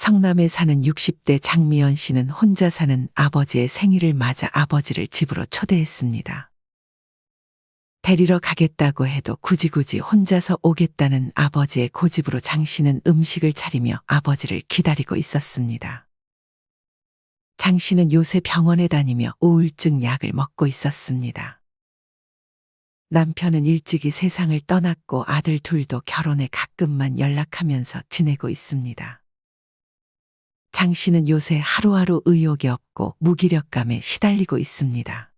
성남에 사는 60대 장미연 씨는 혼자 사는 아버지의 생일을 맞아 아버지를 집으로 초대했습니다. 데리러 가겠다고 해도 굳이 혼자서 오겠다는 아버지의 고집으로 장 씨는 음식을 차리며 아버지를 기다리고 있었습니다. 장 씨는 요새 병원에 다니며 우울증 약을 먹고 있었습니다. 남편은 일찍이 세상을 떠났고 아들 둘도 결혼해 가끔만 연락하면서 지내고 있습니다. 장 씨는 요새 하루하루 의욕이 없고 무기력감에 시달리고 있습니다.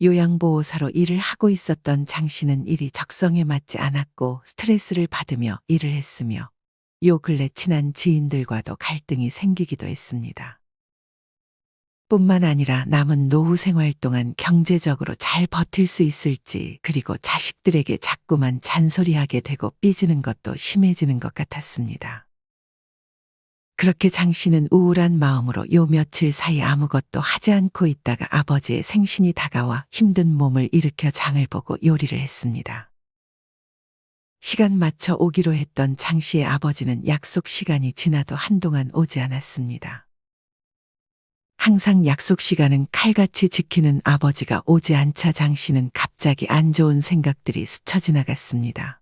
요양보호사로 일을 하고 있었던 장 씨는 일이 적성에 맞지 않았고 스트레스를 받으며 일을 했으며 요 근래 친한 지인들과도 갈등이 생기기도 했습니다. 뿐만 아니라 남은 노후 생활 동안 경제적으로 잘 버틸 수 있을지, 그리고 자식들에게 자꾸만 잔소리하게 되고 삐지는 것도 심해지는 것 같았습니다. 그렇게 장 씨는 우울한 마음으로 요 며칠 사이 아무것도 하지 않고 있다가 아버지의 생신이 다가와 힘든 몸을 일으켜 장을 보고 요리를 했습니다. 시간 맞춰 오기로 했던 장 씨의 아버지는 약속 시간이 지나도 한동안 오지 않았습니다. 항상 약속 시간은 칼같이 지키는 아버지가 오지 않자 장 씨는 갑자기 안 좋은 생각들이 스쳐 지나갔습니다.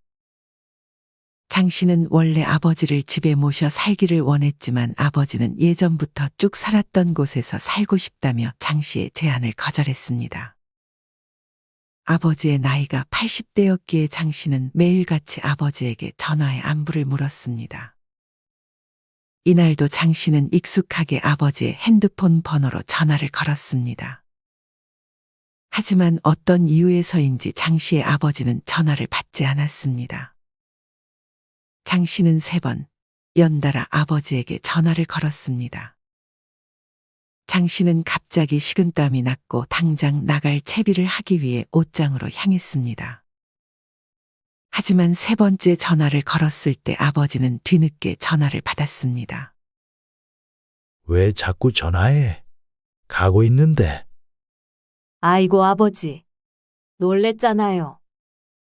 장 씨는 원래 아버지를 집에 모셔 살기를 원했지만 아버지는 예전부터 쭉 살았던 곳에서 살고 싶다며 장 씨의 제안을 거절했습니다. 아버지의 나이가 80대였기에 장 씨는 매일같이 아버지에게 전화해 안부를 물었습니다. 이날도 장 씨는 익숙하게 아버지의 핸드폰 번호로 전화를 걸었습니다. 하지만 어떤 이유에서인지 장 씨의 아버지는 전화를 받지 않았습니다. 장 씨는 3번 연달아 아버지에게 전화를 걸었습니다. 장 씨는 갑자기 식은땀이 났고 당장 나갈 채비를 하기 위해 옷장으로 향했습니다. 하지만 3번째 전화를 걸었을 때 아버지는 뒤늦게 전화를 받았습니다. 왜 자꾸 전화해? 가고 있는데. 아이고 아버지, 놀랬잖아요.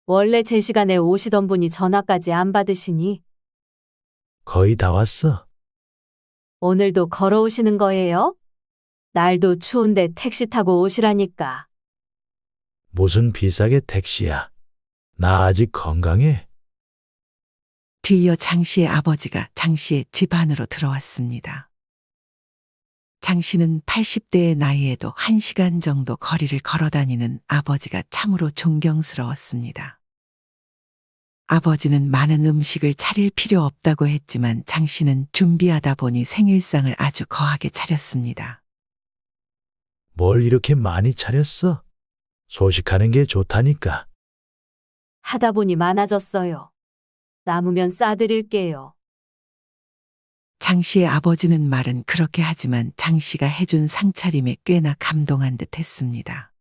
원래 제 시간에 오시던 분이 전화까지 안 받으시니 거의 다 왔어. 오늘도 걸어오시는 거예요? 날도 추운데 택시 타고 오시라니까. 무슨 비싸게 택시야. 나 아직 건강해. 뒤이어 장 씨의 아버지가 장 씨의 집 안으로 들어왔습니다. 장 씨는 80대의 나이에도 1시간 정도 거리를 걸어 다니는 아버지가 참으로 존경스러웠습니다. 아버지는 많은 음식을 차릴 필요 없다고 했지만 장 씨는 준비하다 보니 생일상을 아주 거하게 차렸습니다. 뭘 이렇게 많이 차렸어? 소식하는 게 좋다니까. 하다 보니 많아졌어요. 남으면 싸드릴게요. 장 씨의 아버지는 말은 그렇게 하지만 장 씨가 해준 상차림에 꽤나 감동한 듯 했습니다.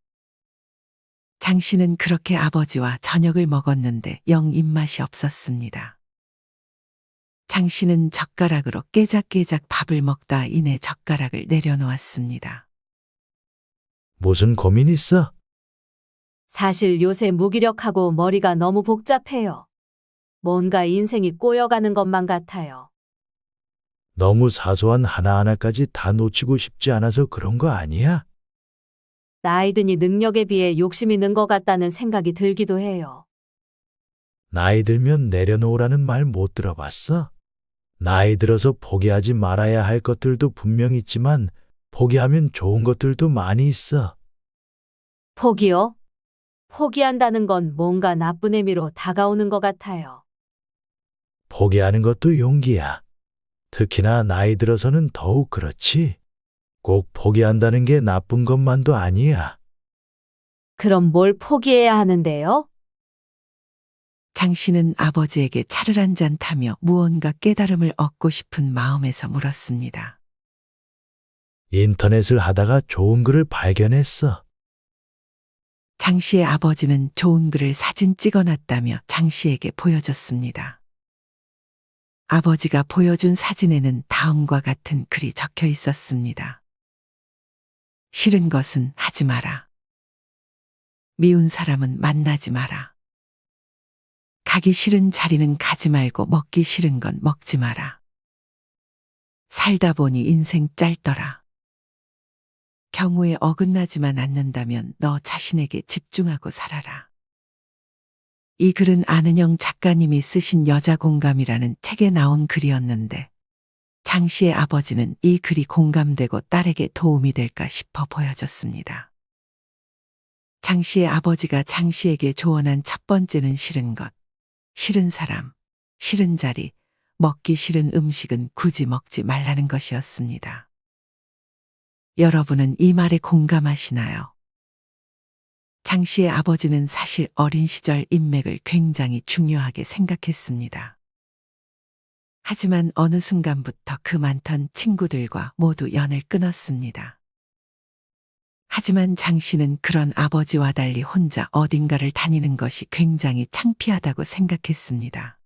장 씨는 그렇게 아버지와 저녁을 먹었는데 영 입맛이 없었습니다. 장 씨는 젓가락으로 깨작깨작 밥을 먹다 이내 젓가락을 내려놓았습니다. 무슨 고민 있어? 사실 요새 무기력하고 머리가 너무 복잡해요. 뭔가 인생이 꼬여가는 것만 같아요. 너무 사소한 하나하나까지 다 놓치고 싶지 않아서 그런 거 아니야? 나이 드니 능력에 비해 욕심이 는 것 같다는 생각이 들기도 해요. 나이 들면 내려놓으라는 말 못 들어봤어? 나이 들어서 포기하지 말아야 할 것들도 분명 있지만 포기하면 좋은 것들도 많이 있어. 포기요? 포기한다는 건 뭔가 나쁜 의미로 다가오는 것 같아요. 포기하는 것도 용기야. 특히나 나이 들어서는 더욱 그렇지. 꼭 포기한다는 게 나쁜 것만도 아니야. 그럼 뭘 포기해야 하는데요? 장 씨는 아버지에게 차를 한 잔 타며 무언가 깨달음을 얻고 싶은 마음에서 물었습니다. 인터넷을 하다가 좋은 글을 발견했어. 장 씨의 아버지는 좋은 글을 사진 찍어놨다며 장 씨에게 보여줬습니다. 아버지가 보여준 사진에는 다음과 같은 글이 적혀 있었습니다. 싫은 것은 하지 마라. 미운 사람은 만나지 마라. 가기 싫은 자리는 가지 말고 먹기 싫은 건 먹지 마라. 살다 보니 인생 짧더라. 경우에 어긋나지만 않는다면 너 자신에게 집중하고 살아라. 이 글은 안은영 작가님이 쓰신 여자 공감이라는 책에 나온 글이었는데 장 씨의 아버지는 이 글이 공감되고 딸에게 도움이 될까 싶어 보여졌습니다. 장 씨의 아버지가 장 씨에게 조언한 첫 번째는 싫은 것, 싫은 사람, 싫은 자리, 먹기 싫은 음식은 굳이 먹지 말라는 것이었습니다. 여러분은 이 말에 공감하시나요? 장 씨의 아버지는 사실 어린 시절 인맥을 굉장히 중요하게 생각했습니다. 하지만 어느 순간부터 그 많던 친구들과 모두 연을 끊었습니다. 하지만 장 씨는 그런 아버지와 달리 혼자 어딘가를 다니는 것이 굉장히 창피하다고 생각했습니다.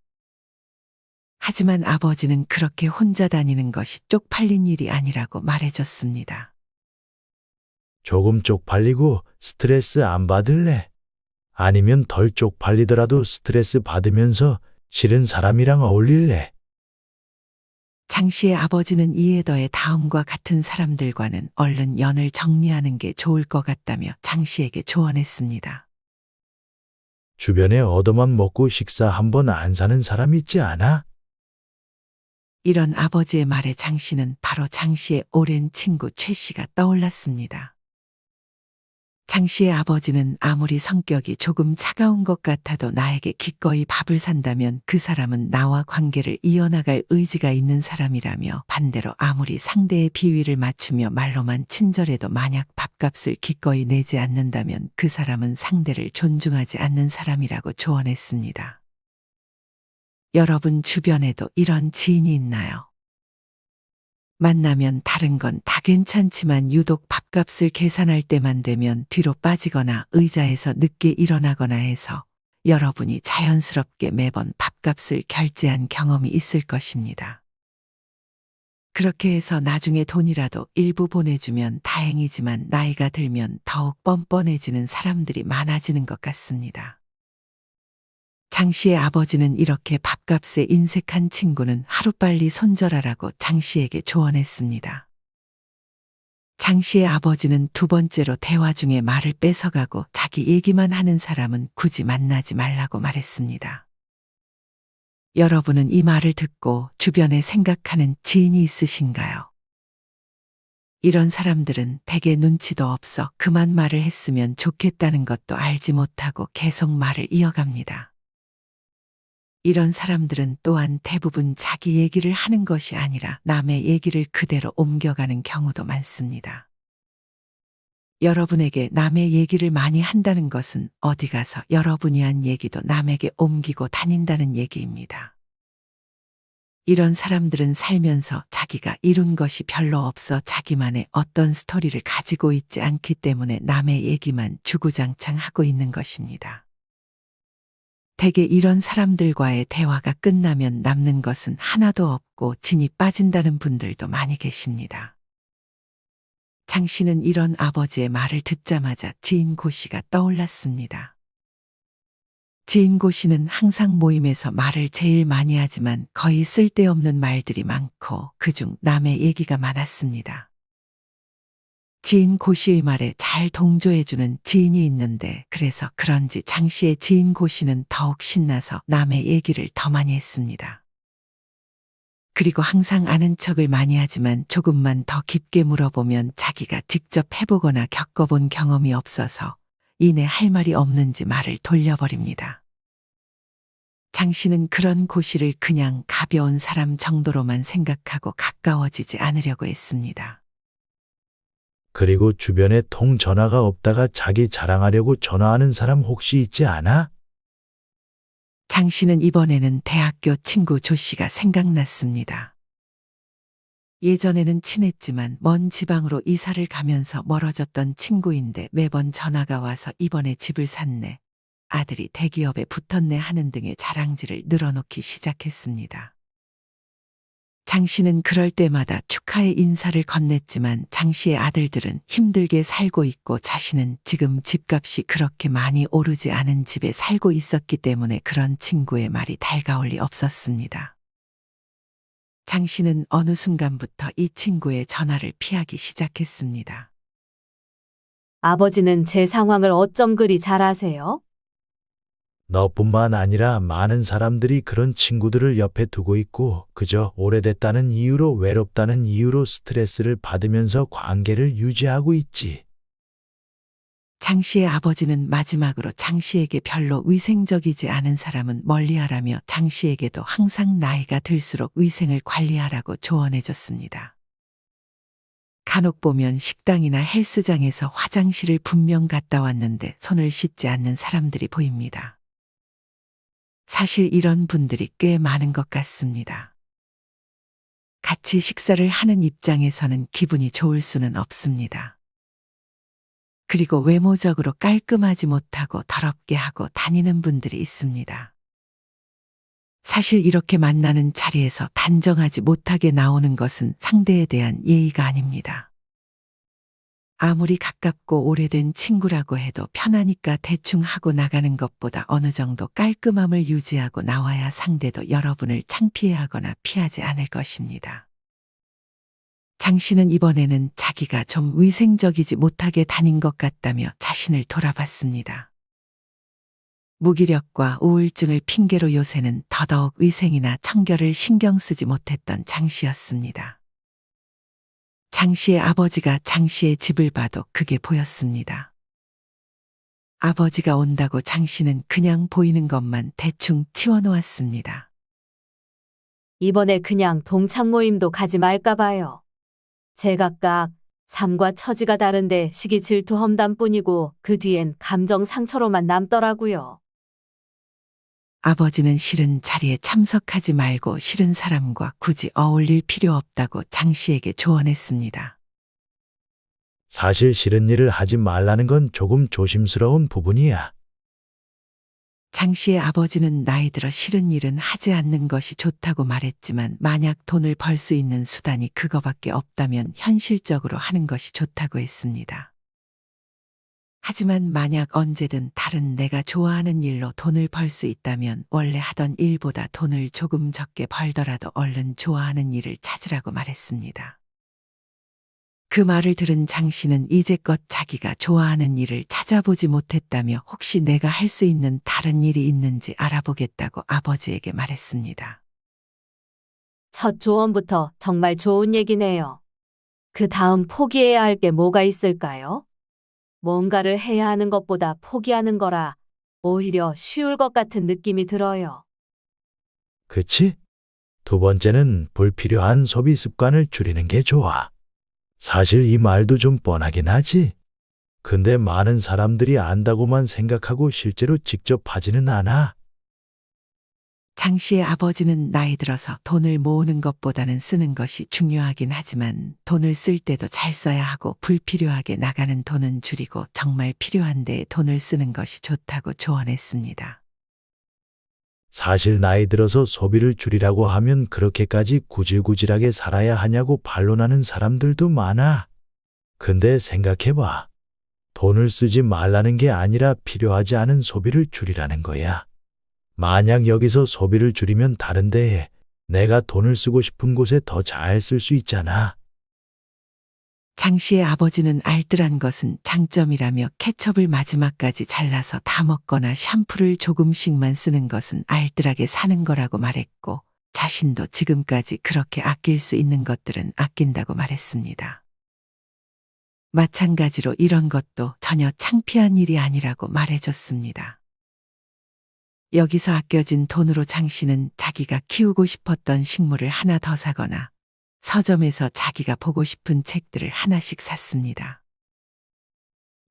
하지만 아버지는 그렇게 혼자 다니는 것이 쪽팔린 일이 아니라고 말해줬습니다. 조금 쪽팔리고 스트레스 안 받을래? 아니면 덜 쪽팔리더라도 스트레스 받으면서 싫은 사람이랑 어울릴래? 장 씨의 아버지는 이에 더해 다음과 같은 사람들과는 얼른 연을 정리하는 게 좋을 것 같다며 장 씨에게 조언했습니다. 주변에 얻어만 먹고 식사 한 번 안 사는 사람 있지 않아? 이런 아버지의 말에 장 씨는 바로 장 씨의 오랜 친구 최 씨가 떠올랐습니다. 장 씨의 아버지는 아무리 성격이 조금 차가운 것 같아도 나에게 기꺼이 밥을 산다면 그 사람은 나와 관계를 이어나갈 의지가 있는 사람이라며, 반대로 아무리 상대의 비위를 맞추며 말로만 친절해도 만약 밥값을 기꺼이 내지 않는다면 그 사람은 상대를 존중하지 않는 사람이라고 조언했습니다. 여러분 주변에도 이런 지인이 있나요? 만나면 다른 건 다 괜찮지만 유독 밥값을 계산할 때만 되면 뒤로 빠지거나 의자에서 늦게 일어나거나 해서 여러분이 자연스럽게 매번 밥값을 결제한 경험이 있을 것입니다. 그렇게 해서 나중에 돈이라도 일부 보내주면 다행이지만 나이가 들면 더욱 뻔뻔해지는 사람들이 많아지는 것 같습니다. 장 씨의 아버지는 이렇게 밥값에 인색한 친구는 하루빨리 손절하라고 장 씨에게 조언했습니다. 장 씨의 아버지는 두 번째로 대화 중에 말을 뺏어가고 자기 얘기만 하는 사람은 굳이 만나지 말라고 말했습니다. 여러분은 이 말을 듣고 주변에 생각하는 지인이 있으신가요? 이런 사람들은 대개 눈치도 없어 그만 말을 했으면 좋겠다는 것도 알지 못하고 계속 말을 이어갑니다. 이런 사람들은 또한 대부분 자기 얘기를 하는 것이 아니라 남의 얘기를 그대로 옮겨가는 경우도 많습니다. 여러분에게 남의 얘기를 많이 한다는 것은 어디 가서 여러분이 한 얘기도 남에게 옮기고 다닌다는 얘기입니다. 이런 사람들은 살면서 자기가 이룬 것이 별로 없어 자기만의 어떤 스토리를 가지고 있지 않기 때문에 남의 얘기만 주구장창 하고 있는 것입니다. 대개 이런 사람들과의 대화가 끝나면 남는 것은 하나도 없고 진이 빠진다는 분들도 많이 계십니다. 장 씨는 이런 아버지의 말을 듣자마자 지인 고 씨가 떠올랐습니다. 지인 고 씨는 항상 모임에서 말을 제일 많이 하지만 거의 쓸데없는 말들이 많고 그중 남의 얘기가 많았습니다. 지인 고 씨의 말에 잘 동조해주는 지인이 있는데 그래서 그런지 장 씨의 지인 고 씨는 더욱 신나서 남의 얘기를 더 많이 했습니다. 그리고 항상 아는 척을 많이 하지만 조금만 더 깊게 물어보면 자기가 직접 해보거나 겪어본 경험이 없어서 이내 할 말이 없는지 말을 돌려버립니다. 장 씨는 그런 고 씨를 그냥 가벼운 사람 정도로만 생각하고 가까워지지 않으려고 했습니다. 그리고 주변에 통전화가 없다가 자기 자랑하려고 전화하는 사람 혹시 있지 않아? 장 씨는 이번에는 대학교 친구 조 씨가 생각났습니다. 예전에는 친했지만 먼 지방으로 이사를 가면서 멀어졌던 친구인데 매번 전화가 와서 이번에 집을 샀네, 아들이 대기업에 붙었네 하는 등의 자랑질을 늘어놓기 시작했습니다. 장 씨는 그럴 때마다 축하의 인사를 건넸지만 장 씨의 아들들은 힘들게 살고 있고 자신은 지금 집값이 그렇게 많이 오르지 않은 집에 살고 있었기 때문에 그런 친구의 말이 달가울 리 없었습니다. 장 씨는 어느 순간부터 이 친구의 전화를 피하기 시작했습니다. 아버지는 제 상황을 어쩜 그리 잘 아세요? 너뿐만 아니라 많은 사람들이 그런 친구들을 옆에 두고 있고 그저 오래됐다는 이유로 외롭다는 이유로 스트레스를 받으면서 관계를 유지하고 있지. 장 씨의 아버지는 마지막으로 장 씨에게 별로 위생적이지 않은 사람은 멀리하라며 장 씨에게도 항상 나이가 들수록 위생을 관리하라고 조언해 줬습니다. 간혹 보면 식당이나 헬스장에서 화장실을 분명 갔다 왔는데 손을 씻지 않는 사람들이 보입니다. 사실 이런 분들이 꽤 많은 것 같습니다. 같이 식사를 하는 입장에서는 기분이 좋을 수는 없습니다. 그리고 외모적으로 깔끔하지 못하고 더럽게 하고 다니는 분들이 있습니다. 사실 이렇게 만나는 자리에서 단정하지 못하게 나오는 것은 상대에 대한 예의가 아닙니다. 아무리 가깝고 오래된 친구라고 해도 편하니까 대충 하고 나가는 것보다 어느 정도 깔끔함을 유지하고 나와야 상대도 여러분을 창피해하거나 피하지 않을 것입니다. 장 씨는 이번에는 자기가 좀 위생적이지 못하게 다닌 것 같다며 자신을 돌아봤습니다. 무기력과 우울증을 핑계로 요새는 더더욱 위생이나 청결을 신경 쓰지 못했던 장 씨였습니다. 장 씨의 아버지가 장 씨의 집을 봐도 그게 보였습니다. 아버지가 온다고 장 씨는 그냥 보이는 것만 대충 치워놓았습니다. 이번에 그냥 동창 모임도 가지 말까 봐요. 제각각 삶과 처지가 다른데 시기 질투 험담뿐이고 그 뒤엔 감정 상처로만 남더라고요. 아버지는 싫은 자리에 참석하지 말고 싫은 사람과 굳이 어울릴 필요 없다고 장 씨에게 조언했습니다. 사실 싫은 일을 하지 말라는 건 조금 조심스러운 부분이야. 장 씨의 아버지는 나이 들어 싫은 일은 하지 않는 것이 좋다고 말했지만 만약 돈을 벌 수 있는 수단이 그거밖에 없다면 현실적으로 하는 것이 좋다고 했습니다. 하지만 만약 언제든 다른 내가 좋아하는 일로 돈을 벌 수 있다면 원래 하던 일보다 돈을 조금 적게 벌더라도 얼른 좋아하는 일을 찾으라고 말했습니다. 그 말을 들은 장 씨는 이제껏 자기가 좋아하는 일을 찾아보지 못했다며 혹시 내가 할 수 있는 다른 일이 있는지 알아보겠다고 아버지에게 말했습니다. 첫 조언부터 정말 좋은 얘기네요. 그 다음 포기해야 할 게 뭐가 있을까요? 뭔가를 해야 하는 것보다 포기하는 거라 오히려 쉬울 것 같은 느낌이 들어요. 그치? 두 번째는 불필요한 소비 습관을 줄이는 게 좋아. 사실 이 말도 좀 뻔하긴 하지. 근데 많은 사람들이 안다고만 생각하고 실제로 직접 하지는 않아. 장 씨의 아버지는 나이 들어서 돈을 모으는 것보다는 쓰는 것이 중요하긴 하지만 돈을 쓸 때도 잘 써야 하고 불필요하게 나가는 돈은 줄이고 정말 필요한 데에 돈을 쓰는 것이 좋다고 조언했습니다. 사실 나이 들어서 소비를 줄이라고 하면 그렇게까지 구질구질하게 살아야 하냐고 반론하는 사람들도 많아. 근데 생각해봐. 돈을 쓰지 말라는 게 아니라 필요하지 않은 소비를 줄이라는 거야. 만약 여기서 소비를 줄이면 다른 데에 내가 돈을 쓰고 싶은 곳에 더 잘 쓸 수 있잖아. 장 씨의 아버지는 알뜰한 것은 장점이라며 케첩을 마지막까지 잘라서 다 먹거나 샴푸를 조금씩만 쓰는 것은 알뜰하게 사는 거라고 말했고 자신도 지금까지 그렇게 아낄 수 있는 것들은 아낀다고 말했습니다. 마찬가지로 이런 것도 전혀 창피한 일이 아니라고 말해줬습니다. 여기서 아껴진 돈으로 장 씨는 자기가 키우고 싶었던 식물을 하나 더 사거나 서점에서 자기가 보고 싶은 책들을 하나씩 샀습니다.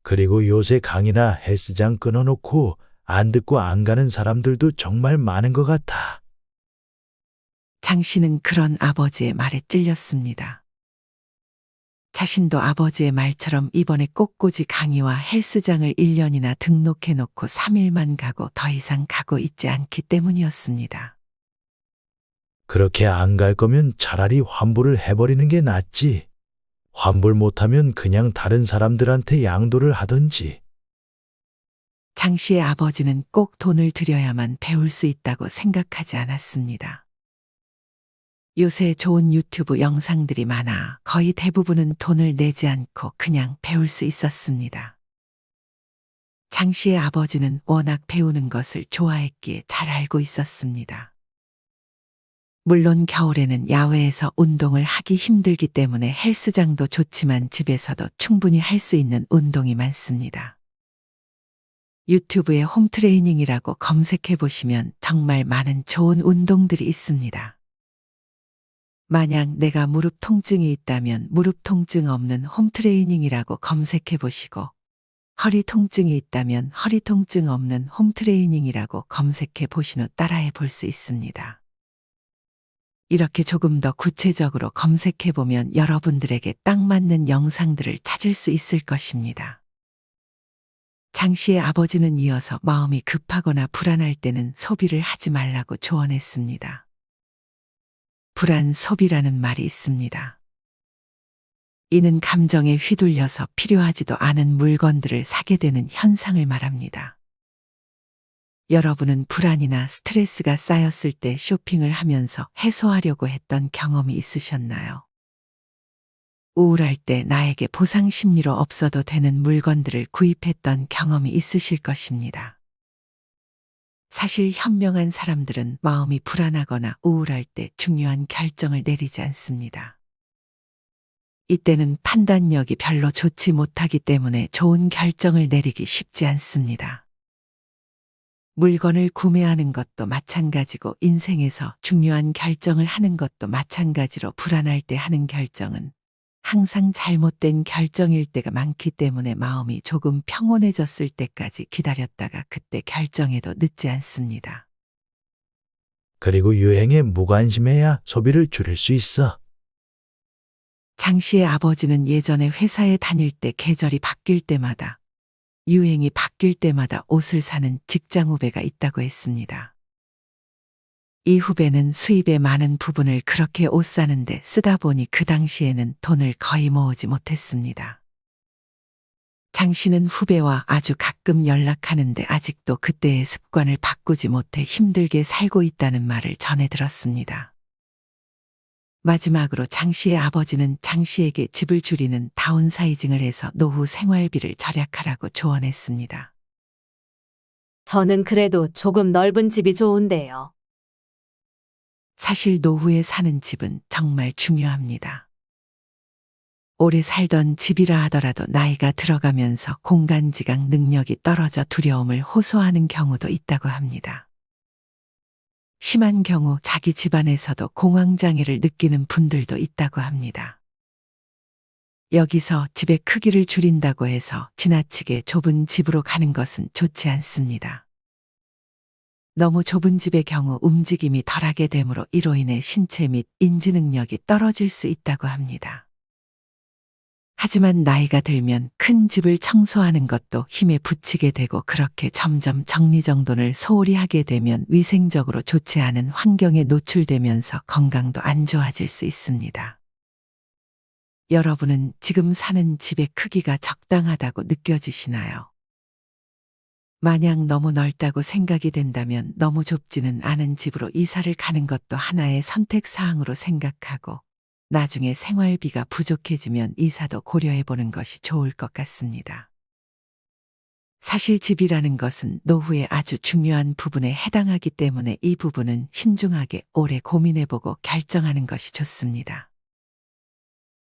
그리고 요새 강의나 헬스장 끊어놓고 안 듣고 안 가는 사람들도 정말 많은 것 같아. 장 씨는 그런 아버지의 말에 찔렸습니다. 자신도 아버지의 말처럼 이번에 꽃꽂이 강의와 헬스장을 1년이나 등록해놓고 3일만 가고 더 이상 가고 있지 않기 때문이었습니다. 그렇게 안 갈 거면 차라리 환불을 해버리는 게 낫지. 환불 못하면 그냥 다른 사람들한테 양도를 하던지. 장 씨의 아버지는 꼭 돈을 들여야만 배울 수 있다고 생각하지 않았습니다. 요새 좋은 유튜브 영상들이 많아 거의 대부분은 돈을 내지 않고 그냥 배울 수 있었습니다. 장 씨의 아버지는 워낙 배우는 것을 좋아했기에 잘 알고 있었습니다. 물론 겨울에는 야외에서 운동을 하기 힘들기 때문에 헬스장도 좋지만 집에서도 충분히 할 수 있는 운동이 많습니다. 유튜브에 홈트레이닝이라고 검색해 보시면 정말 많은 좋은 운동들이 있습니다. 만약 내가 무릎 통증이 있다면 무릎 통증 없는 홈트레이닝이라고 검색해 보시고, 허리 통증이 있다면 허리 통증 없는 홈트레이닝이라고 검색해 보신 후 따라해 볼 수 있습니다. 이렇게 조금 더 구체적으로 검색해 보면 여러분들에게 딱 맞는 영상들을 찾을 수 있을 것입니다. 장 씨의 아버지는 이어서 마음이 급하거나 불안할 때는 소비를 하지 말라고 조언했습니다. 불안 소비라는 말이 있습니다. 이는 감정에 휘둘려서 필요하지도 않은 물건들을 사게 되는 현상을 말합니다. 여러분은 불안이나 스트레스가 쌓였을 때 쇼핑을 하면서 해소하려고 했던 경험이 있으셨나요? 우울할 때 나에게 보상 심리로 없어도 되는 물건들을 구입했던 경험이 있으실 것입니다. 사실 현명한 사람들은 마음이 불안하거나 우울할 때 중요한 결정을 내리지 않습니다. 이때는 판단력이 별로 좋지 못하기 때문에 좋은 결정을 내리기 쉽지 않습니다. 물건을 구매하는 것도 마찬가지고 인생에서 중요한 결정을 하는 것도 마찬가지로 불안할 때 하는 결정은 항상 잘못된 결정일 때가 많기 때문에 마음이 조금 평온해졌을 때까지 기다렸다가 그때 결정해도 늦지 않습니다. 그리고 유행에 무관심해야 소비를 줄일 수 있어. 장 씨의 아버지는 예전에 회사에 다닐 때 계절이 바뀔 때마다, 유행이 바뀔 때마다 옷을 사는 직장 후배가 있다고 했습니다. 이 후배는 수입의 많은 부분을 그렇게 옷 사는데 쓰다 보니 그 당시에는 돈을 거의 모으지 못했습니다. 장 씨는 후배와 아주 가끔 연락하는데 아직도 그때의 습관을 바꾸지 못해 힘들게 살고 있다는 말을 전해 들었습니다. 마지막으로 장 씨의 아버지는 장 씨에게 집을 줄이는 다운사이징을 해서 노후 생활비를 절약하라고 조언했습니다. 저는 그래도 조금 넓은 집이 좋은데요. 사실 노후에 사는 집은 정말 중요합니다. 오래 살던 집이라 하더라도 나이가 들어가면서 공간지각 능력이 떨어져 두려움을 호소하는 경우도 있다고 합니다. 심한 경우 자기 집안에서도 공황장애를 느끼는 분들도 있다고 합니다. 여기서 집의 크기를 줄인다고 해서 지나치게 좁은 집으로 가는 것은 좋지 않습니다. 너무 좁은 집의 경우 움직임이 덜하게 되므로 이로 인해 신체 및 인지 능력이 떨어질 수 있다고 합니다. 하지만 나이가 들면 큰 집을 청소하는 것도 힘에 부치게 되고 그렇게 점점 정리정돈을 소홀히 하게 되면 위생적으로 좋지 않은 환경에 노출되면서 건강도 안 좋아질 수 있습니다. 여러분은 지금 사는 집의 크기가 적당하다고 느껴지시나요? 만약 너무 넓다고 생각이 된다면 너무 좁지는 않은 집으로 이사를 가는 것도 하나의 선택사항으로 생각하고 나중에 생활비가 부족해지면 이사도 고려해 보는 것이 좋을 것 같습니다. 사실 집이라는 것은 노후의 아주 중요한 부분에 해당하기 때문에 이 부분은 신중하게 오래 고민해보고 결정하는 것이 좋습니다.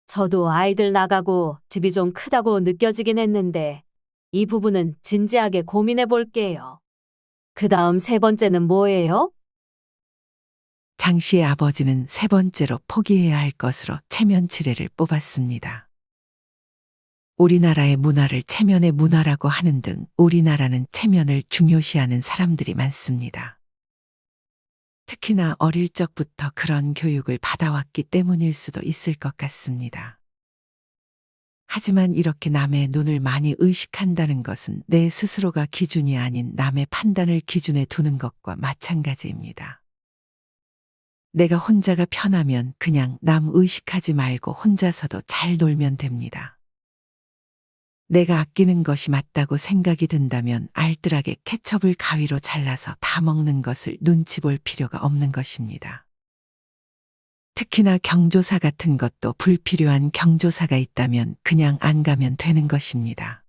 저도 아이들 나가고 집이 좀 크다고 느껴지긴 했는데 이 부분은 진지하게 고민해 볼게요. 그 다음 세 번째는 뭐예요? 장 씨의 아버지는 세 번째로 포기해야 할 것으로 체면 칠해를 뽑았습니다. 우리나라의 문화를 체면의 문화라고 하는 등 우리나라는 체면을 중요시하는 사람들이 많습니다. 특히나 어릴 적부터 그런 교육을 받아왔기 때문일 수도 있을 것 같습니다. 하지만 이렇게 남의 눈을 많이 의식한다는 것은 내 스스로가 기준이 아닌 남의 판단을 기준에 두는 것과 마찬가지입니다. 내가 혼자가 편하면 그냥 남 의식하지 말고 혼자서도 잘 놀면 됩니다. 내가 아끼는 것이 맞다고 생각이 든다면 알뜰하게 케첩을 가위로 잘라서 다 먹는 것을 눈치 볼 필요가 없는 것입니다. 특히나 경조사 같은 것도 불필요한 경조사가 있다면 그냥 안 가면 되는 것입니다.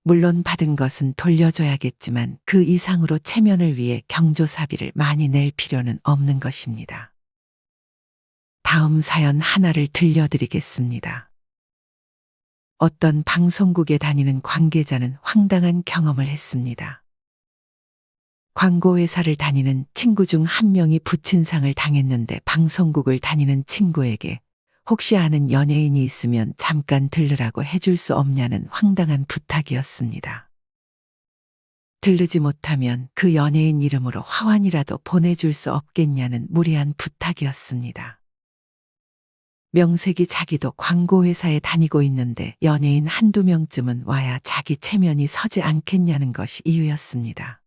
물론 받은 것은 돌려줘야겠지만 그 이상으로 체면을 위해 경조사비를 많이 낼 필요는 없는 것입니다. 다음 사연 하나를 들려드리겠습니다. 어떤 방송국에 다니는 관계자는 황당한 경험을 했습니다. 광고회사를 다니는 친구 중 한 명이 부친상을 당했는데 방송국을 다니는 친구에게 혹시 아는 연예인이 있으면 잠깐 들르라고 해줄 수 없냐는 황당한 부탁이었습니다. 들르지 못하면 그 연예인 이름으로 화환이라도 보내줄 수 없겠냐는 무리한 부탁이었습니다. 명색이 자기도 광고회사에 다니고 있는데 연예인 한두 명쯤은 와야 자기 체면이 서지 않겠냐는 것이 이유였습니다.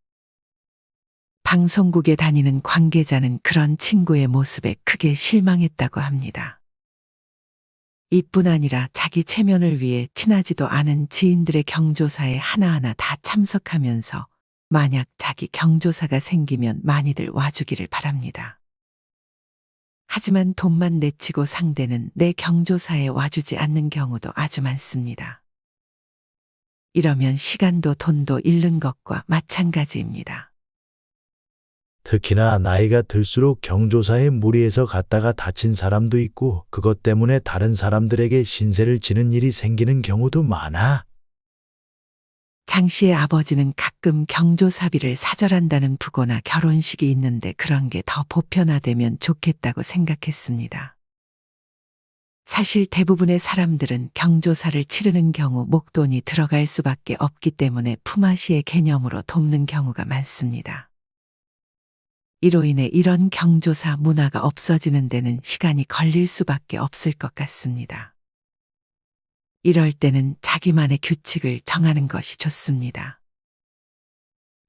방송국에 다니는 관계자는 그런 친구의 모습에 크게 실망했다고 합니다. 이뿐 아니라 자기 체면을 위해 친하지도 않은 지인들의 경조사에 하나하나 다 참석하면서 만약 자기 경조사가 생기면 많이들 와주기를 바랍니다. 하지만 돈만 내치고 상대는 내 경조사에 와주지 않는 경우도 아주 많습니다. 이러면 시간도 돈도 잃는 것과 마찬가지입니다. 특히나 나이가 들수록 경조사에 무리해서 갔다가 다친 사람도 있고 그것 때문에 다른 사람들에게 신세를 지는 일이 생기는 경우도 많아. 장 씨의 아버지는 가끔 경조사비를 사절한다는 부고나 결혼식이 있는데 그런 게 더 보편화되면 좋겠다고 생각했습니다. 사실 대부분의 사람들은 경조사를 치르는 경우 목돈이 들어갈 수밖에 없기 때문에 품앗이의 개념으로 돕는 경우가 많습니다. 이로 인해 이런 경조사 문화가 없어지는 데는 시간이 걸릴 수밖에 없을 것 같습니다. 이럴 때는 자기만의 규칙을 정하는 것이 좋습니다.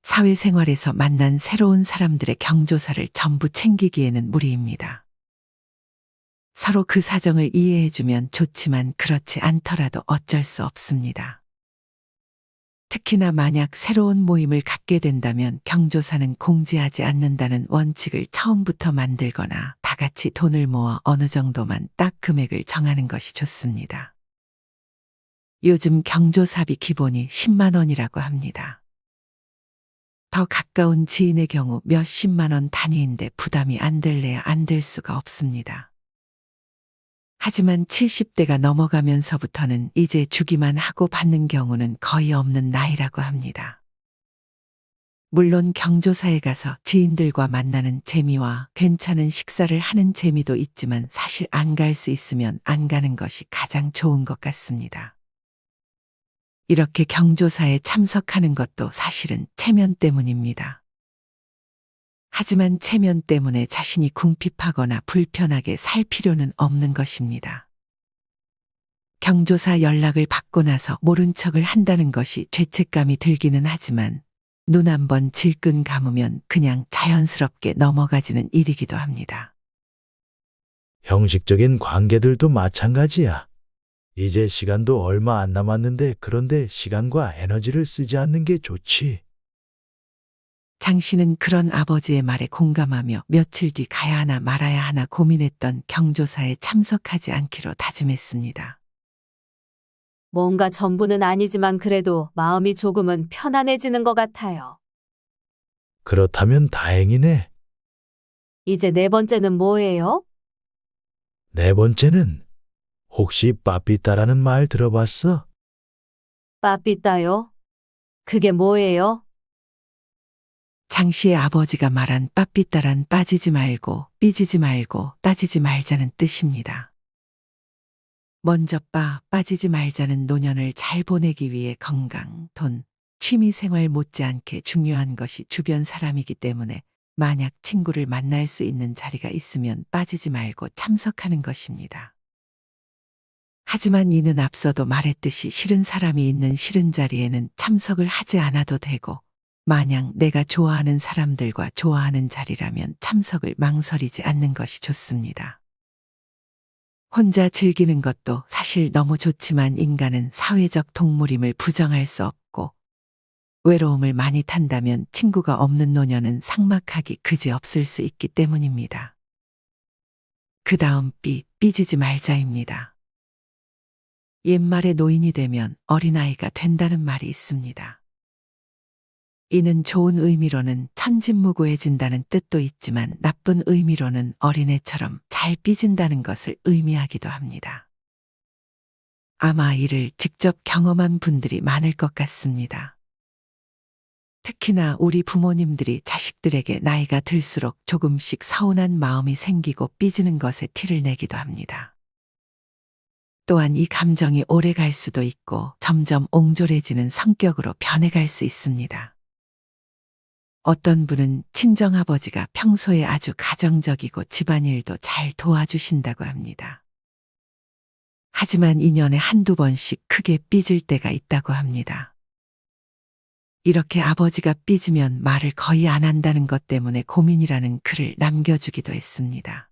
사회생활에서 만난 새로운 사람들의 경조사를 전부 챙기기에는 무리입니다. 서로 그 사정을 이해해주면 좋지만 그렇지 않더라도 어쩔 수 없습니다. 특히나 만약 새로운 모임을 갖게 된다면 경조사는 공지하지 않는다는 원칙을 처음부터 만들거나 다 같이 돈을 모아 어느 정도만 딱 금액을 정하는 것이 좋습니다. 요즘 경조사비 기본이 10만 원이라고 합니다. 더 가까운 지인의 경우 몇십만 원 단위인데 부담이 안 될래야 안 될 수가 없습니다. 하지만 70대가 넘어가면서부터는 이제 주기만 하고 받는 경우는 거의 없는 나이라고 합니다. 물론 경조사에 가서 지인들과 만나는 재미와 괜찮은 식사를 하는 재미도 있지만 사실 안 갈 수 있으면 안 가는 것이 가장 좋은 것 같습니다. 이렇게 경조사에 참석하는 것도 사실은 체면 때문입니다. 하지만 체면 때문에 자신이 궁핍하거나 불편하게 살 필요는 없는 것입니다. 경조사 연락을 받고 나서 모른 척을 한다는 것이 죄책감이 들기는 하지만 눈 한번 질끈 감으면 그냥 자연스럽게 넘어가지는 일이기도 합니다. 형식적인 관계들도 마찬가지야. 이제 시간도 얼마 안 남았는데 그런데 시간과 에너지를 쓰지 않는 게 좋지. 장 씨는 그런 아버지의 말에 공감하며 며칠 뒤 가야 하나 말아야 하나 고민했던 경조사에 참석하지 않기로 다짐했습니다. 뭔가 전부는 아니지만 그래도 마음이 조금은 편안해지는 것 같아요. 그렇다면 다행이네. 이제 네 번째는 뭐예요? 네 번째는 혹시 빠삐따라는 말 들어봤어? 빠삐따요? 그게 뭐예요? 장 씨의 아버지가 말한 빠삐따란 빠지지 말고 삐지지 말고 따지지 말자는 뜻입니다. 먼저 빠지지 말자는 노년을 잘 보내기 위해 건강, 돈, 취미생활 못지않게 중요한 것이 주변 사람이기 때문에 만약 친구를 만날 수 있는 자리가 있으면 빠지지 말고 참석하는 것입니다. 하지만 이는 앞서도 말했듯이 싫은 사람이 있는 싫은 자리에는 참석을 하지 않아도 되고 만약 내가 좋아하는 사람들과 좋아하는 자리라면 참석을 망설이지 않는 것이 좋습니다. 혼자 즐기는 것도 사실 너무 좋지만 인간은 사회적 동물임을 부정할 수 없고 외로움을 많이 탄다면 친구가 없는 노년은 삭막하기 그지없을 수 있기 때문입니다. 그 다음 삐지지 말자입니다. 옛말에 노인이 되면 어린아이가 된다는 말이 있습니다. 이는 좋은 의미로는 천진무구해진다는 뜻도 있지만 나쁜 의미로는 어린애처럼 잘 삐진다는 것을 의미하기도 합니다. 아마 이를 직접 경험한 분들이 많을 것 같습니다. 특히나 우리 부모님들이 자식들에게 나이가 들수록 조금씩 서운한 마음이 생기고 삐지는 것에 티를 내기도 합니다. 또한 이 감정이 오래 갈 수도 있고 점점 옹졸해지는 성격으로 변해갈 수 있습니다. 어떤 분은 친정아버지가 평소에 아주 가정적이고 집안일도 잘 도와주신다고 합니다. 하지만 2년에 한두 번씩 크게 삐질 때가 있다고 합니다. 이렇게 아버지가 삐지면 말을 거의 안 한다는 것 때문에 고민이라는 글을 남겨주기도 했습니다.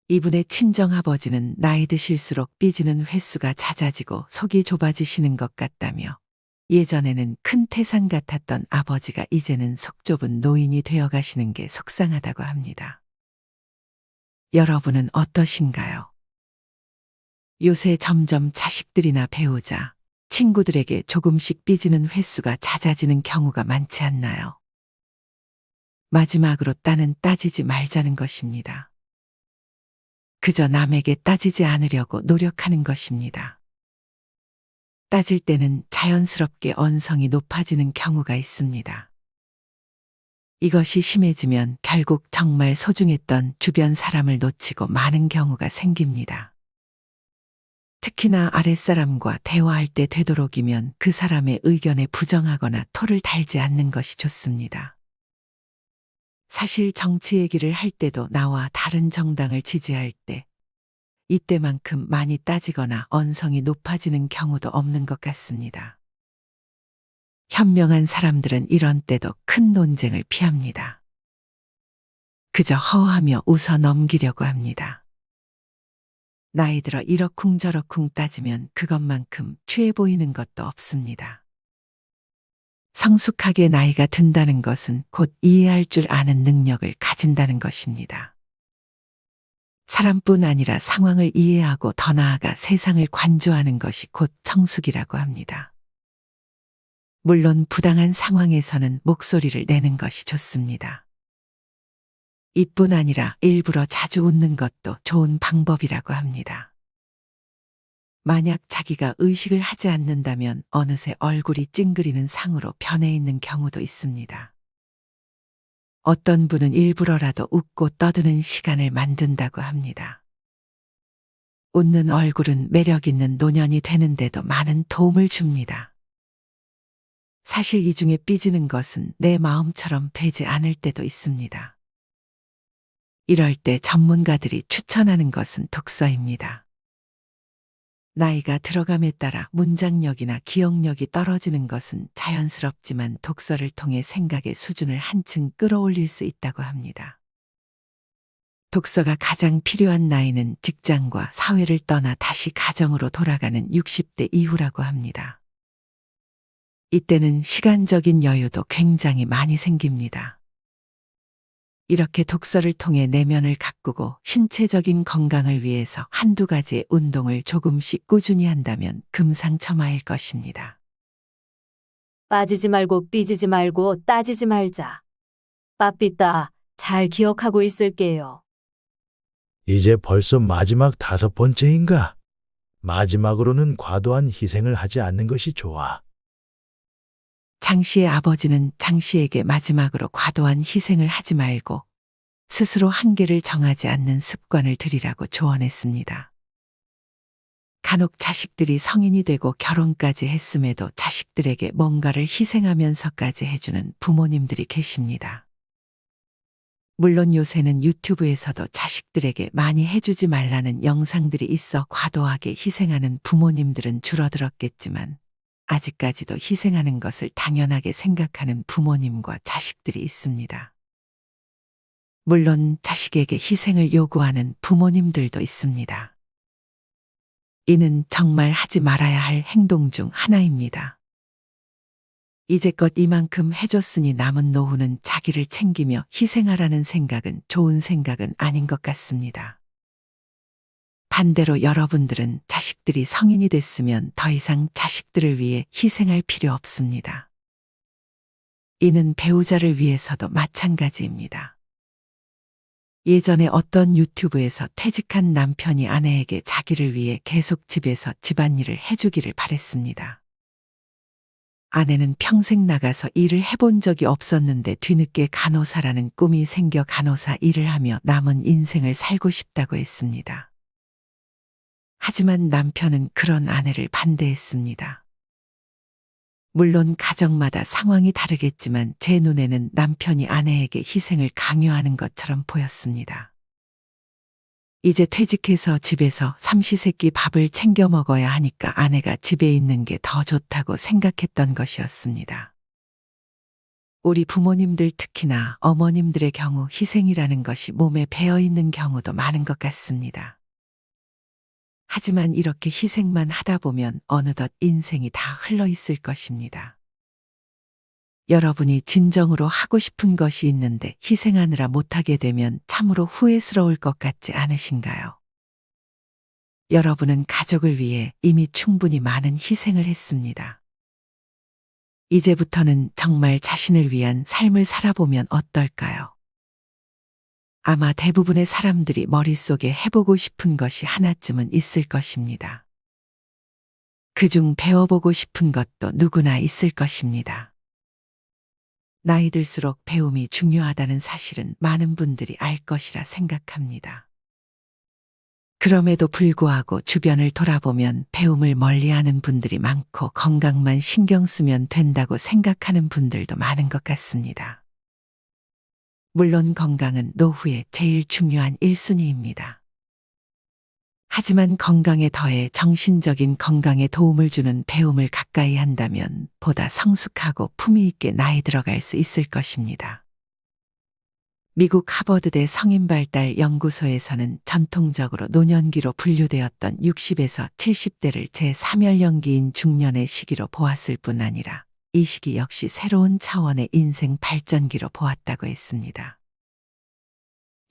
이분의 친정아버지는 나이 드실수록 삐지는 횟수가 잦아지고 속이 좁아지시는 것 같다며 예전에는 큰 태산 같았던 아버지가 이제는 속 좁은 노인이 되어 가시는 게 속상하다고 합니다. 여러분은 어떠신가요? 요새 점점 자식들이나 배우자, 친구들에게 조금씩 삐지는 횟수가 잦아지는 경우가 많지 않나요? 마지막으로 따는 따지지 말자는 것입니다. 그저 남에게 따지지 않으려고 노력하는 것입니다. 따질 때는 자연스럽게 언성이 높아지는 경우가 있습니다. 이것이 심해지면 결국 정말 소중했던 주변 사람을 놓치고 많은 경우가 생깁니다. 특히나 아랫사람과 대화할 때 되도록이면 그 사람의 의견에 부정하거나 토를 달지 않는 것이 좋습니다. 사실 정치 얘기를 할 때도 나와 다른 정당을 지지할 때 이때만큼 많이 따지거나 언성이 높아지는 경우도 없는 것 같습니다. 현명한 사람들은 이런 때도 큰 논쟁을 피합니다. 그저 허우하며 웃어 넘기려고 합니다. 나이 들어 이러쿵저러쿵 따지면 그것만큼 취해 보이는 것도 없습니다. 성숙하게 나이가 든다는 것은 곧 이해할 줄 아는 능력을 가진다는 것입니다. 사람뿐 아니라 상황을 이해하고 더 나아가 세상을 관조하는 것이 곧 성숙이라고 합니다. 물론 부당한 상황에서는 목소리를 내는 것이 좋습니다. 이뿐 아니라 일부러 자주 웃는 것도 좋은 방법이라고 합니다. 만약 자기가 의식을 하지 않는다면 어느새 얼굴이 찡그리는 상으로 변해 있는 경우도 있습니다. 어떤 분은 일부러라도 웃고 떠드는 시간을 만든다고 합니다. 웃는 얼굴은 매력 있는 노년이 되는데도 많은 도움을 줍니다. 사실 이 중에 삐지는 것은 내 마음처럼 되지 않을 때도 있습니다. 이럴 때 전문가들이 추천하는 것은 독서입니다. 나이가 들어감에 따라 문장력이나 기억력이 떨어지는 것은 자연스럽지만 독서를 통해 생각의 수준을 한층 끌어올릴 수 있다고 합니다. 독서가 가장 필요한 나이는 직장과 사회를 떠나 다시 가정으로 돌아가는 60대 이후라고 합니다. 이때는 시간적인 여유도 굉장히 많이 생깁니다. 이렇게 독서를 통해 내면을 가꾸고 신체적인 건강을 위해서 한두 가지의 운동을 조금씩 꾸준히 한다면 금상첨화일 것입니다. 빠지지 말고 삐지지 말고 따지지 말자. 빠삐따, 잘 기억하고 있을게요. 이제 벌써 마지막 5번째인가? 마지막으로는 과도한 희생을 하지 않는 것이 좋아. 장 씨의 아버지는 장 씨에게 마지막으로 과도한 희생을 하지 말고 스스로 한계를 정하지 않는 습관을 들이라고 조언했습니다. 간혹 자식들이 성인이 되고 결혼까지 했음에도 자식들에게 뭔가를 희생하면서까지 해주는 부모님들이 계십니다. 물론 요새는 유튜브에서도 자식들에게 많이 해주지 말라는 영상들이 있어 과도하게 희생하는 부모님들은 줄어들었겠지만 아직까지도 희생하는 것을 당연하게 생각하는 부모님과 자식들이 있습니다. 물론 자식에게 희생을 요구하는 부모님들도 있습니다. 이는 정말 하지 말아야 할 행동 중 하나입니다. 이제껏 이만큼 해줬으니 남은 노후는 자기를 챙기며 희생하라는 생각은 좋은 생각은 아닌 것 같습니다. 반대로 여러분들은 자식들이 성인이 됐으면 더 이상 자식들을 위해 희생할 필요 없습니다. 이는 배우자를 위해서도 마찬가지입니다. 예전에 어떤 유튜브에서 퇴직한 남편이 아내에게 자기를 위해 계속 집에서 집안일을 해주기를 바랬습니다. 아내는 평생 나가서 일을 해본 적이 없었는데 뒤늦게 간호사라는 꿈이 생겨 간호사 일을 하며 남은 인생을 살고 싶다고 했습니다. 하지만 남편은 그런 아내를 반대했습니다. 물론 가정마다 상황이 다르겠지만 제 눈에는 남편이 아내에게 희생을 강요하는 것처럼 보였습니다. 이제 퇴직해서 집에서 삼시세끼 밥을 챙겨 먹어야 하니까 아내가 집에 있는 게 더 좋다고 생각했던 것이었습니다. 우리 부모님들 특히나 어머님들의 경우 희생이라는 것이 몸에 배어 있는 경우도 많은 것 같습니다. 하지만 이렇게 희생만 하다 보면 어느덧 인생이 다 흘러 있을 것입니다. 여러분이 진정으로 하고 싶은 것이 있는데 희생하느라 못하게 되면 참으로 후회스러울 것 같지 않으신가요? 여러분은 가족을 위해 이미 충분히 많은 희생을 했습니다. 이제부터는 정말 자신을 위한 삶을 살아보면 어떨까요? 아마 대부분의 사람들이 머릿속에 해보고 싶은 것이 하나쯤은 있을 것입니다. 그중 배워보고 싶은 것도 누구나 있을 것입니다. 나이 들수록 배움이 중요하다는 사실은 많은 분들이 알 것이라 생각합니다. 그럼에도 불구하고 주변을 돌아보면 배움을 멀리하는 분들이 많고 건강만 신경 쓰면 된다고 생각하는 분들도 많은 것 같습니다. 물론 건강은 노후에 제일 중요한 1순위입니다. 하지만 건강에 더해 정신적인 건강에 도움을 주는 배움을 가까이 한다면 보다 성숙하고 품위 있게 나이 들어갈 수 있을 것입니다. 미국 하버드대 성인발달 연구소에서는 전통적으로 노년기로 분류되었던 60에서 70대를 제3연령기인 중년의 시기로 보았을 뿐 아니라 이 시기 역시 새로운 차원의 인생 발전기로 보았다고 했습니다.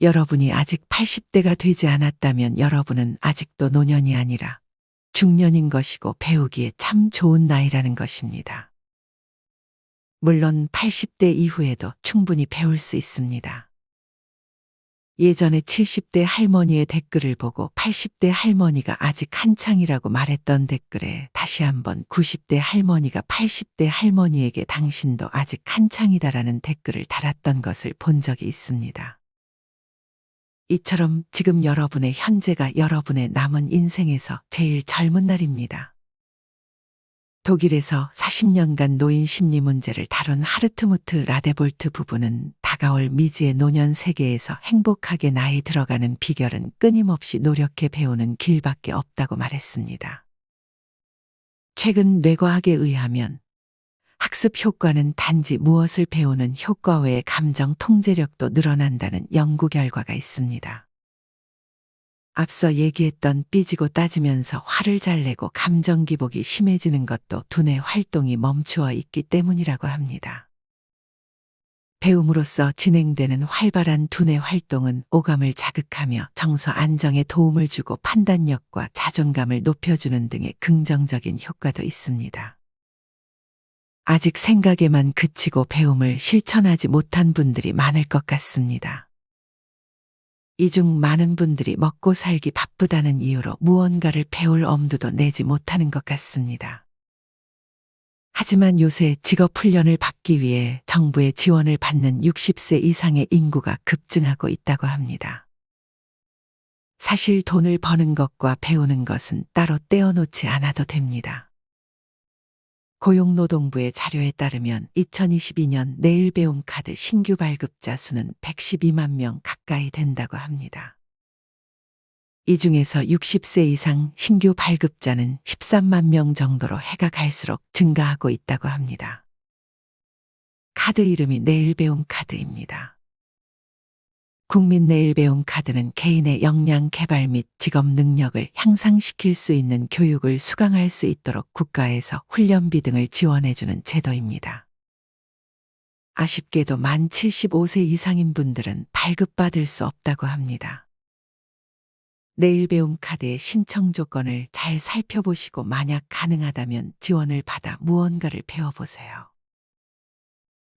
여러분이 아직 80대가 되지 않았다면 여러분은 아직도 노년이 아니라 중년인 것이고 배우기에 참 좋은 나이라는 것입니다. 물론 80대 이후에도 충분히 배울 수 있습니다. 예전에 70대 할머니의 댓글을 보고 80대 할머니가 아직 한창이라고 말했던 댓글에 다시 한번 90대 할머니가 80대 할머니에게 당신도 아직 한창이다라는 댓글을 달았던 것을 본 적이 있습니다. 이처럼 지금 여러분의 현재가 여러분의 남은 인생에서 제일 젊은 날입니다. 독일에서 40년간 노인 심리 문제를 다룬 하르트무트 라데볼트 부부는 다가올 미지의 노년 세계에서 행복하게 나이 들어가는 비결은 끊임없이 노력해 배우는 길밖에 없다고 말했습니다. 최근 뇌과학에 의하면 학습 효과는 단지 무엇을 배우는 효과 외에 감정 통제력도 늘어난다는 연구 결과가 있습니다. 앞서 얘기했던 삐지고 따지면서 화를 잘 내고 감정 기복이 심해지는 것도 두뇌 활동이 멈추어 있기 때문이라고 합니다. 배움으로써 진행되는 활발한 두뇌 활동은 오감을 자극하며 정서 안정에 도움을 주고 판단력과 자존감을 높여주는 등의 긍정적인 효과도 있습니다. 아직 생각에만 그치고 배움을 실천하지 못한 분들이 많을 것 같습니다. 이 중 많은 분들이 먹고 살기 바쁘다는 이유로 무언가를 배울 엄두도 내지 못하는 것 같습니다. 하지만 요새 직업훈련을 받기 위해 정부의 지원을 받는 60세 이상의 인구가 급증하고 있다고 합니다. 사실 돈을 버는 것과 배우는 것은 따로 떼어놓지 않아도 됩니다. 고용노동부의 자료에 따르면 2022년 내일 배움 카드 신규 발급자 수는 112만 명 가까이 된다고 합니다. 이 중에서 60세 이상 신규 발급자는 13만 명 정도로 해가 갈수록 증가하고 있다고 합니다. 카드 이름이 내일 배움 카드입니다. 국민 내일 배움 카드는 개인의 역량 개발 및 직업 능력을 향상시킬 수 있는 교육을 수강할 수 있도록 국가에서 훈련비 등을 지원해주는 제도입니다. 아쉽게도 만 75세 이상인 분들은 발급받을 수 없다고 합니다. 내일 배움 카드의 신청 조건을 잘 살펴보시고 만약 가능하다면 지원을 받아 무언가를 배워보세요.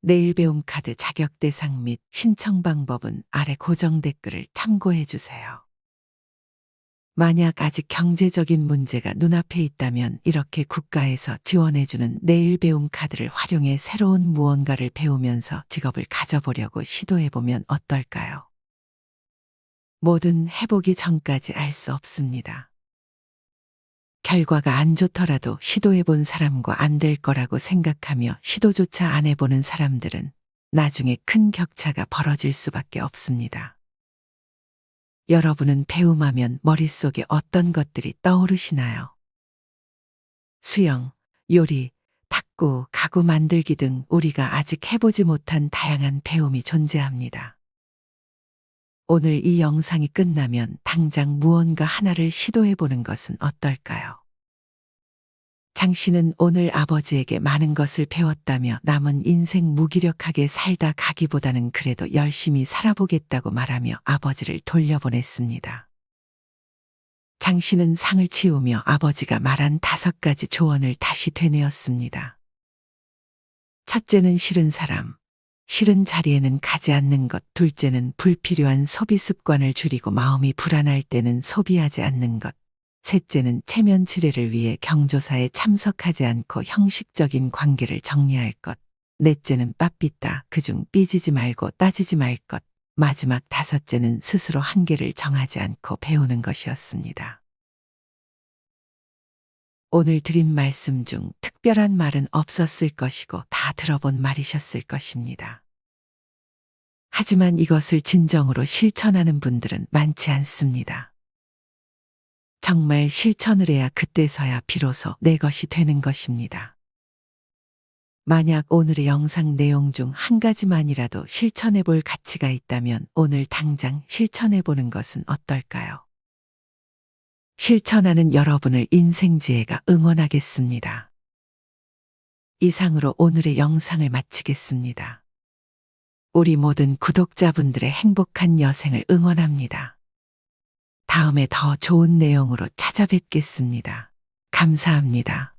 내일 배움 카드 자격 대상 및 신청 방법은 아래 고정 댓글을 참고해 주세요. 만약 아직 경제적인 문제가 눈앞에 있다면 이렇게 국가에서 지원해주는 내일 배움 카드를 활용해 새로운 무언가를 배우면서 직업을 가져보려고 시도해보면 어떨까요? 뭐든 해보기 전까지 알 수 없습니다. 결과가 안 좋더라도 시도해본 사람과 안 될 거라고 생각하며 시도조차 안 해보는 사람들은 나중에 큰 격차가 벌어질 수밖에 없습니다. 여러분은 배움하면 머릿속에 어떤 것들이 떠오르시나요? 수영, 요리, 탁구, 가구 만들기 등 우리가 아직 해보지 못한 다양한 배움이 존재합니다. 오늘 이 영상이 끝나면 당장 무언가 하나를 시도해보는 것은 어떨까요? 장 씨는 오늘 아버지에게 많은 것을 배웠다며 남은 인생 무기력하게 살다 가기보다는 그래도 열심히 살아보겠다고 말하며 아버지를 돌려보냈습니다. 장 씨는 상을 치우며 아버지가 말한 5가지 조언을 다시 되뇌었습니다. 첫째는 싫은 사람, 싫은 자리에는 가지 않는 것. 둘째는 불필요한 소비 습관을 줄이고 마음이 불안할 때는 소비하지 않는 것. 셋째는 체면 치레를 위해 경조사에 참석하지 않고 형식적인 관계를 정리할 것. 넷째는 빠삐다. 그중 삐지지 말고 따지지 말 것. 마지막 5째는 스스로 한계를 정하지 않고 배우는 것이었습니다. 오늘 드린 말씀 중 특별한 말은 없었을 것이고 다 들어본 말이셨을 것입니다. 하지만 이것을 진정으로 실천하는 분들은 많지 않습니다. 정말 실천을 해야 그때서야 비로소 내 것이 되는 것입니다. 만약 오늘의 영상 내용 중 한 가지만이라도 실천해 볼 가치가 있다면 오늘 당장 실천해 보는 것은 어떨까요? 실천하는 여러분을 인생지혜가 응원하겠습니다. 이상으로 오늘의 영상을 마치겠습니다. 우리 모든 구독자분들의 행복한 여생을 응원합니다. 다음에 더 좋은 내용으로 찾아뵙겠습니다. 감사합니다.